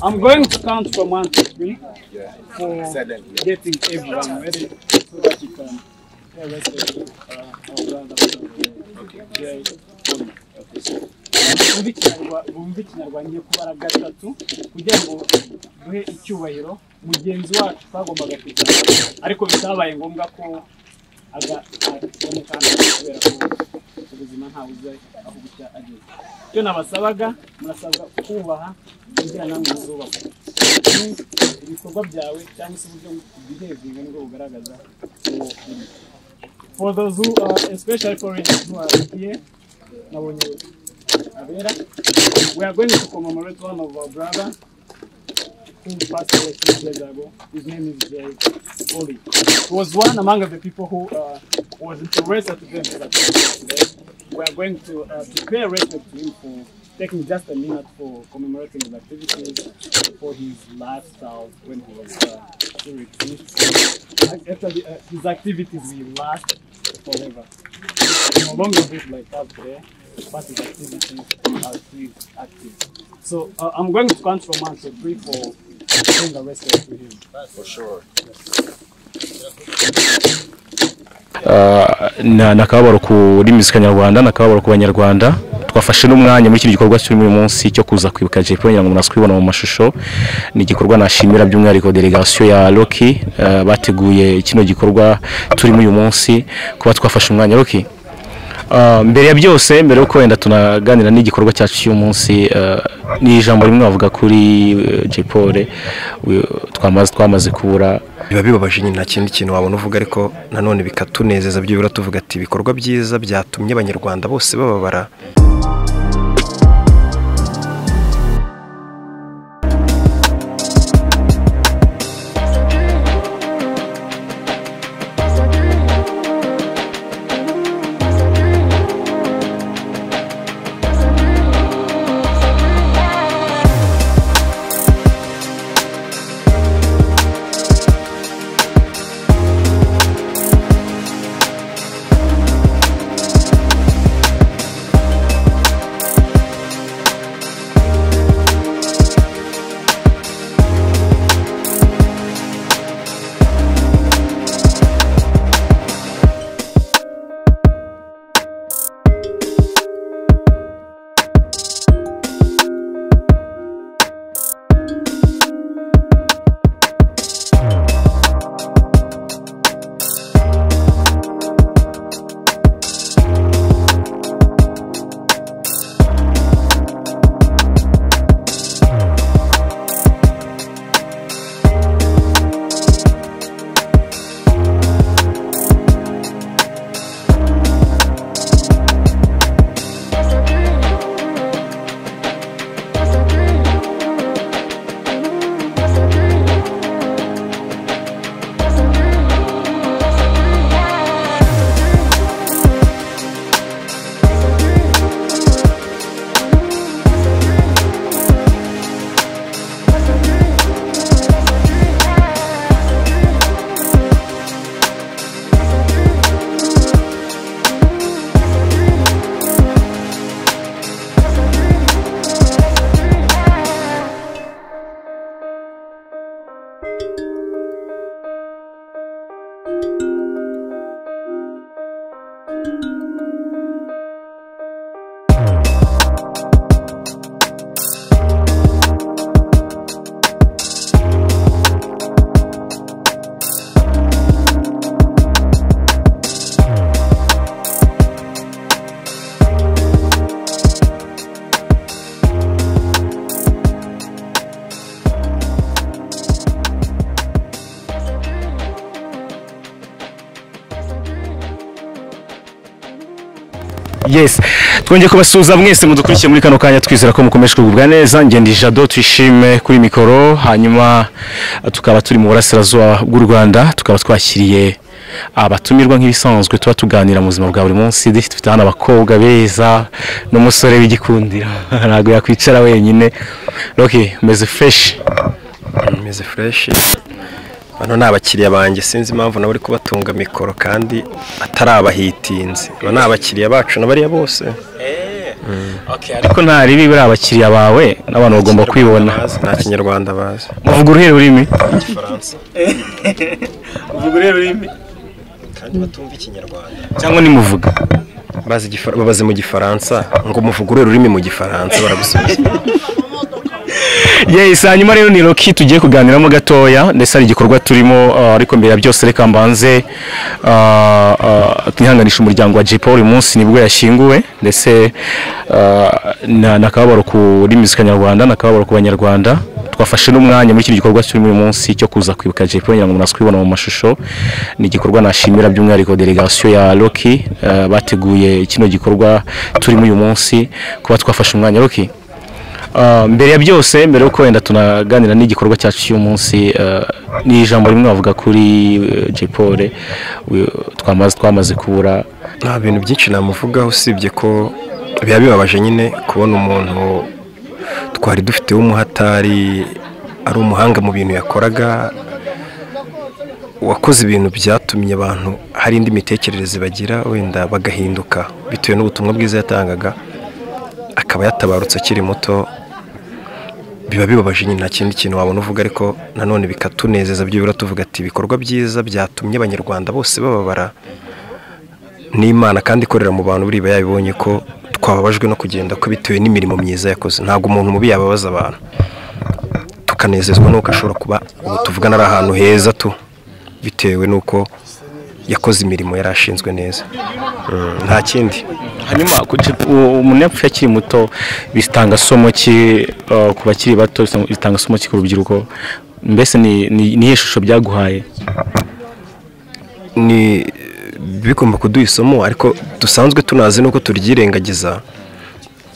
I'm going to count from 1 to 3 for getting everyone ready so that you can hear the rest of our brother. Bumve ikinyarwanda kubara gatatu kugira ngo duhe icyubahiro mugenzi wacu twagombaga kwicara ariko bitabaye ngombwa ko aboneka kubera ko ubuzima nta buzaye aho bucya ageze. Cyo nabasabaga murasabwa kubaha kugira namwe muzubaka ibikorwa byawe cyangwa se uburyo bwihezinga nibwo bugaragaza uwo uri. For those who especially for who are here, we are going to commemorate one of our brothers who passed away 2 years ago. His name is Roky. He was one among the people who was interested to them today. We are going to pay respect to him for taking just a minute for commemorating his activities for his lifestyle when he was still existing. Actually, his activities will last forever. No longer live like that today, but his activities are still active. So I'm going to count from 1 to 3 for paying the respect to him. For sure. Nakababaro kuri muzika nyarwanda, nakababaro ku Banyarwanda. Twafashe n'umwanya muri iki gikorwa cy'uyu munsi cyo kuza kwibuka JP ngo munaskwibona mu mashusho. Ni igikorwa nashimira by'umwihariko delegation ya Roky bateguye kino gikorwa turi muri uyu munsi kuba twafashe umwanya. Roky, mbere ya byose, mbere uko wenda tunaganira n'igikorwa cyacu cy'uyu munsi, ni ijambo rimwe bavuga kuri JP twamaze kubura. Biba bibabaje nyine nta kindi kintu wabona uvuga, ariko nanone bikatunezeza byo biratuvuga ati ibikorwa byiza byatumye Abanyarwanda bose bababara. Yes, twongeye kubasuhuza mwese mudukurikiye muri kano kanya, twizera ko mukomeje kugubwa neza. Ngende Jado twishime kuri mikoro, hanyuma tukaba turi mu burasirazuba bw'u Rwanda, tukaba twakiriye abatumirwa nk'ibisanzwe tuba tuganira mu buzima bwa buri munsi. Dufite hano abakobwa beza n'umusore w'igikundiro ntago yakwicara wenyine. Roky, meze fresh? Meze fresh. Bano nabakiriya banjye, sinzi impamvu nabo ari kubatunga mikoro kandi atarabahitinze. Bano nabakiriya bacu nabariya bose. Okay, ariko nta ribi bari abakiriya bawe n'abantu bagomba kwibona. Nta kinyarwanda bazi. Muvuga uruhe rurimi? Igifaransa. Muvuga uruhe rurimi? Kandi batumva ikinyarwanda. Cyangwa nimuvuga? Babaze mu gifaransa ngo muvuga uruhe rurimi mu gifaransa baragusubiza. Yes, hanyuma rero ni Roky tugiye kuganiramo gatoya ndetse ari igikorwa turimo ariko mbere ya byose reka mbanze twihanganisha umuryango wa J-Paul uyu munsi nibwo yashyinguwe ndetse nakababaro kuri muzika nyarwanda nakababaro ku Banyarwanda twafashe n'umwanya muri iki gikorwa cy'uyu munsi cyo kuza kwibuka J-Paul ngo munaswe kwibona mu mashusho ni igikorwa nashimira by'umwihariko delegation ya Roky bateguye kino gikorwa turimo uyu munsi kuba twafashe umwanya Roky. Mbere ya byose mbere uko wenda tunaganira n'igikorwa cyacu cy'uyu munsi ni ijambo rimwe bavuga kuri J-Paul twamaze kubura. Nta bintu byinshi namuvugaho usibye ko biba bibabaje nyine kubona umuntu twari dufite w'umuhatari ari umuhanga mu bintu yakoraga wakoze ibintu byatumye abantu hari indi mitekerereze bagira wenda bagahinduka bitewe n'ubutumwa bwiza yatangaga akaba yatabarutse akiri muto. Biba bibabaje nyine nta kindi kintu wabona uvuga ariko nanone bikatunezeza byibura tuvuga ati ibikorwa byiza byatumye Abanyarwanda bose bababara n'Imana kandi ikorera mu bantu buriba yabibonye ko twababajwe no kugenda ko bitewe n'imirimo myiza yakoze. Ntabwo umuntu mubi yababaza abantu tukanezezwa nuko ashobora kuba ubu tuvugana ari ahantu heza tu bitewe nuko yakoze imirimo yarashinzwe neza nta kindi. Hanyuma umuntu yapfuye akiri muto bitanga somo ki ku bakiri bato bitanga somo ki ku rubyiruko mbese ni ishusho byaguhaye? Ni bigomba kuduha isomo ariko dusanzwe tunazi nuko turyirengagiza.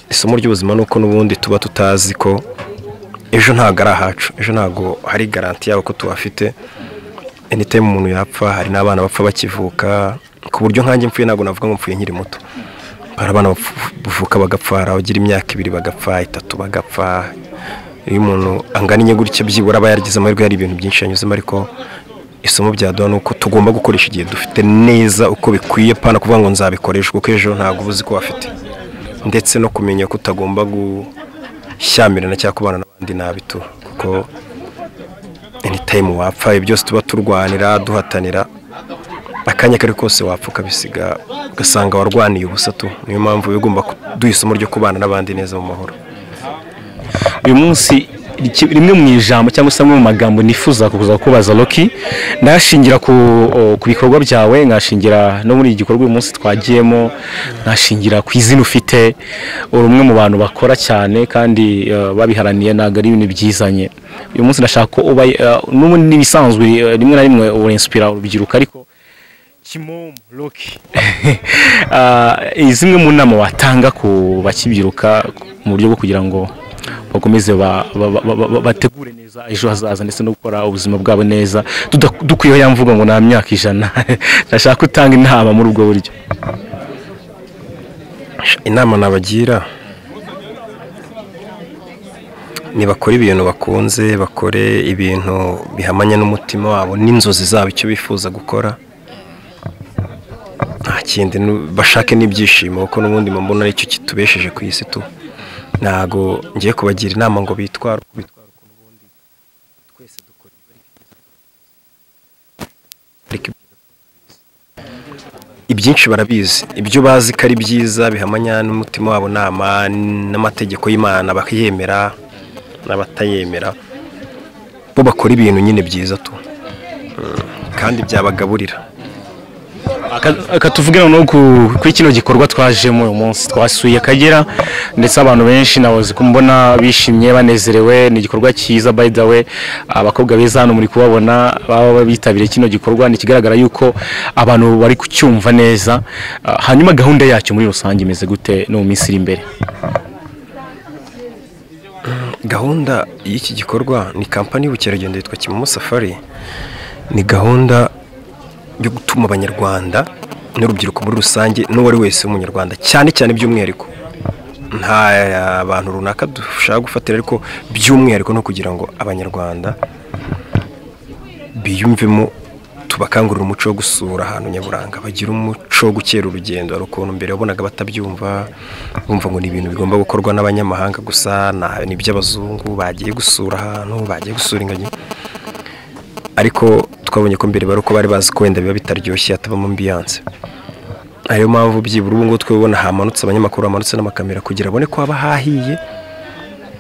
Isomo ry'ubuzima nuko n'ubundi tuba tutazi ko ejo ntago ari ahacu, ejo ntago hari garanti yaho ko tuwafite. Anytime umuntu yapfa hari n'abana bapfa bakivuka ku buryo nkanjye mpfuye ntago navuga ngo mpfuye nkiri muto. Hari abana bavuka bagapfara bagira imyaka 2 bagapfa 3 bagapfa. Iyo umuntu angannye gutya byibura aba yargize amahirwe hari ibintu byinshi yanyuzemo ariko isomo byaduha nuko tugomba gukoresha igihe dufite neza uko bikwiye pana kuvuga ngo nzabikoresha kuko ejo ntago ubuzi ko wafite ndetse no kumenya ko utagomba gushyamirana cyangwa kubana n'abandi nabi tu kuko anytime wapfa byose tuba turwanira duhatanira akanya kari kose wapfa ukabisiga ugasanga warwaniye ubusa tu. Niyo mpamvu bigomba kuduha isomo ryo kubana n'abandi neza mu mahoro. Uyu munsi rimwe mu ijambo cyangwa se mu magambo nifuza kuza kubaza Roky nashingira ku bikorwa byawe ngashingira no muri iki gikorwa uyu munsi twagiyemo nashingira ku izina ufite urumwe mu bantu bakora cyane kandi babiharaniye naga ari ibintu byizanye. Uyu munsi ndashaka ko uba n'ubundi nibisanzwe rimwe na rimwe urinspira urubyiruko ariko kimomo Roky izimwe mu nama watanga ku bakibyiruka mu buryo bwo kugira ngo bakomeze bategure neza ejo hazaza ndetse no gukora ubuzima bwabo neza dukwiye yamvuga ngo ntamyaka 100 ndashaka utanga inama muri ubwo buryo. Inama nabagira ni bakora ibintu bakunze bakore ibintu bihamanya n'umutima wabo n'inzozi zabo icyo bifuza gukora nta kindi bashake n'ibyishimo kuko n'ubundi mbona ari cyo kitubesheje ku isi tu. Nago ngiye kubagira inama ngo bitwara n'ubundi twese dukora ibyinshi barabizi ibyo bazi ko ari byiza bihamanya n'umutima wabo n'amategeko y'Imana bakiyemera n'abatayemera bo bakora ibintu nyine byiza tu kandi byabagaburira. Akatuvugira no kuri kino gikorwa twajemo uyu munsi twasuye Akagera ndetse abantu benshi nawoze kumbona bishimye banezerewe ni igikorwa cyiza. By the way abakobwa beza hano muri kubabona baba bitabiriye kino gikorwa ni kigaragara yuko abantu bari kucyumva neza. Hanyuma gahunda yacyo muri rusange imeze gute no mu minsi iri imbere? Gahunda y'iki gikorwa ni kampani y'ubukerarugendo yitwa Kimomo Safari. Ni gahunda yo gutuma Abanyarwanda n'urubyiruko muri rusange n'uwari wese w'umunyarwanda cyane cyane by'umwihariko nta abantu runaka dushaka gufatira ariko by'umwihariko no kugira ngo Abanyarwanda biyumvemo tubakangurira umuco wo gusura ahantu nyaburanga, bagira umuco wo gukera urugendo. Ari ukuntu mbere wabonaga batabyumva, bumva ngo ni ibintu bigomba gukorwa n'abanyamahanga gusa, ni by'abazungu bagiye gusura ahantu, bagiye gusura ingagi. Ariko twabonye ko mbere bari uko bari bazi ko wenda biba bitaryoshye, hatabamo ambiance. Ayo mpamvu byibura ubu ngo twebona hamanutse abanyamakuru, hamanutse n'amakamera kugira abone ko haba hahiye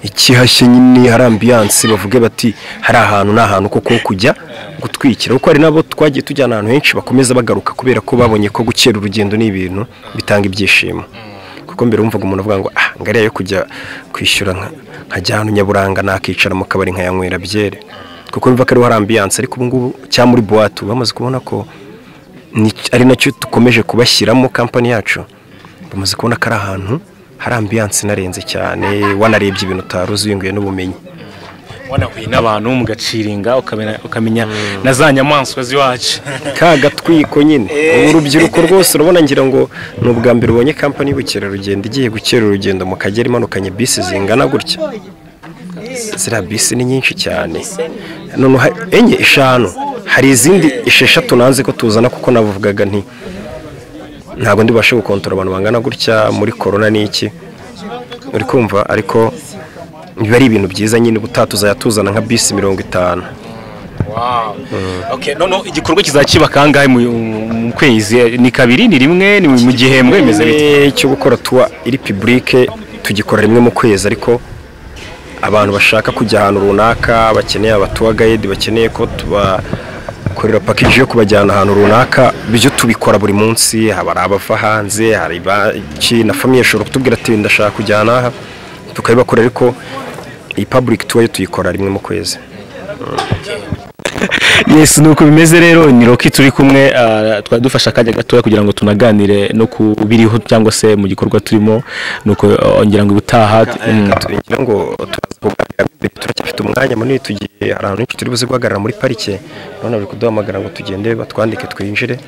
ikihashye nyine, hari ambiance, bavuge bati hari ahantu n'ahantu koko kujya gutwikira. Kuko ari nabo twagiye tujyana ahantu henshi bakomeza bagaruka, kubera ko babonye ko gukera urugendo ni ibintu bitanga ibyishimo. Kuko mbere wumvaga umuntu avuga ngo ngariya yo kujya kwishyura nkajya ahantu nyaburanga nakicara mu kabari nkayanywera byere, kuko bimva ko ari hari ambiance. Ariko ubu ngubu cyangwa muri boîte bamaze kubona ko ari nacyo dukomeje kubashyiramo kampani yacu, bamaze kubona ko ari ahantu hari ambiance narenze cyane, wanarebye ibintu utaruzi winguye n'ubumenyi, wanahuye n'abantu mugaciringa ukamenya na za nyamaswa ziwacu kagatwiko nyine. Urubyiruko rwose urabona, ngira ngo ni ubwa mbere ubonye kampani y'ubukerarugendo igiye gukera urugendo mu Kagera imanukanye bisi zingana gutya. Ziriya bisi ni nyinshi cyane, none enye eshanu, hari izindi 6 nanze ko tuzana, kuko navugaga nti ntabwo ndibashe gukontora abantu bangana gutya muri corona n'iki, uri kumva. Ariko biba ari ibintu byiza nyine, ubutatuza tuzana nka bisi 50. Wow. Okay, none igikorwa kizakiba kangahe mu kwezi? Ni kabiri, ni rimwe, ni mu gihembwe imeze bite? Cyo gukora tuwa iri publique tugikora rimwe mu kwezi, ariko abantu bashaka kujya ahantu runaka, bakeneye abatuwa guide, bakeneye ko tubakorera package yo kubajyana ahantu runaka, byo tubikora buri munsi. Hari abava hanze, hari baki na famille ishobora kutubwira ati ndashaka kujyana aha, tukabikora. Ariko iyi public tour yo tuyikora rimwe mu kwezi. Yes, nuko bimeze rero. Ni Roky turi kumwe, twadufasha akajya gatoya kugira ngo tunaganire no kubiriho cyangwa se mu gikorwa turimo. Nuko ongira ngo ubutaha tugira ngo turacyafite umwanya munini, tugiye ahantu henshi turi buze guhagarara muri parike. None bari kuduhamagara ngo tugende batwandike twinjire,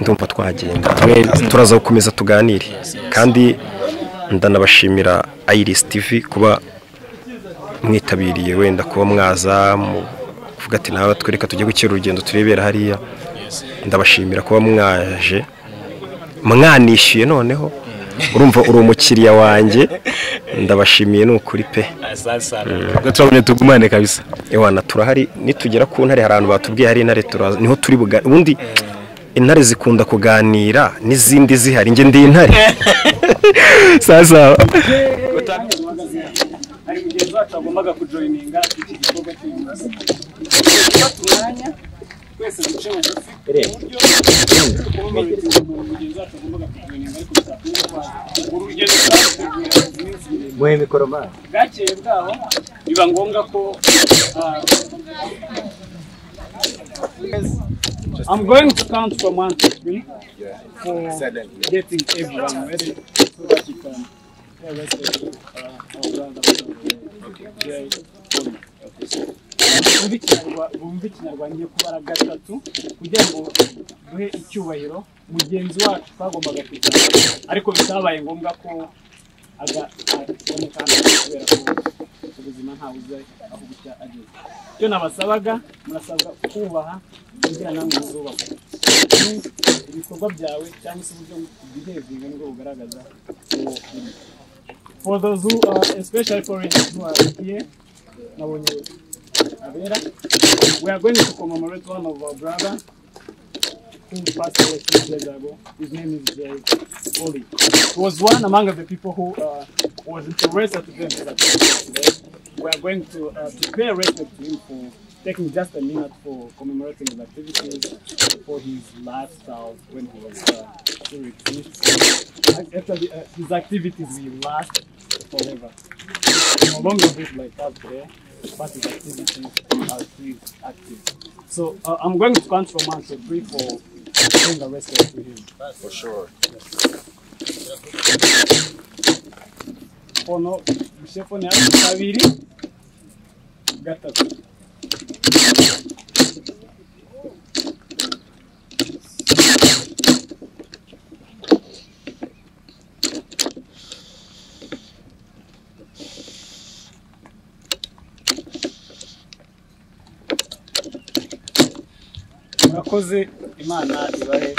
ndumva twagenda turaza gukomeza tuganire. Kandi ndanabashimira Iris TV kuba mwitabiriye, wenda kuba mwaza kuvuga ati nawe twereka tujye gukira urugendo turebera hariya. Ndabashimira kuba mwaje mwanishyuye, noneho urumva uri umukiriya wanjye, ndabashimiye n'ukuri pe. turabone tugumane kabisa. Ewana turahari, nitugera ku ntare hari abantu batubwiye hari intare, niho turi ubundi intare zikunda kuganira n'izindi zihari, nge ndi intare. Sasa hari mugenzi wacu agombaga kujoyininga iki gikorwa cy'umunsi. Twese duce mugenzi wacu agombaga kujoyininga, ariko urugendo muhe mikoro mara bwakeye bwaho biba ngombwa ko I'm going to count from 1 to 3 for getting everyone ready so that you can bumva ikinyarwanda ngiye kubara 3 kugira ngo duhe icyubahiro mugenzi wacu twagombaga kwicara, ariko bitabaye ngombwa ko kubera ko ubuzima ntawe uzi aho bucya ageze. Icyo nabasabaga, murasabwa kubaha kugira namwe muzubaka ibikorwa byawe cyangwa se uburyo bwihezinga nibwo bugaragaza uwo uri. For those who especially foreigners who are here, we are going to commemorate one of our brothers who passed away 2 years ago. His name is Roky. He was one among the people who was interested to them today. We are going to pay respect to him for taking just a minute for commemorating his activities for his lifestyle when he was still finished. Actually, his activities will last forever. No longer live like us today, but his activities are still active. So I'm going to count from 1 to 3 for paying the respect to him. for sure. Ono mshefoni hapo kabiri gatatu. murakoze imana ibahe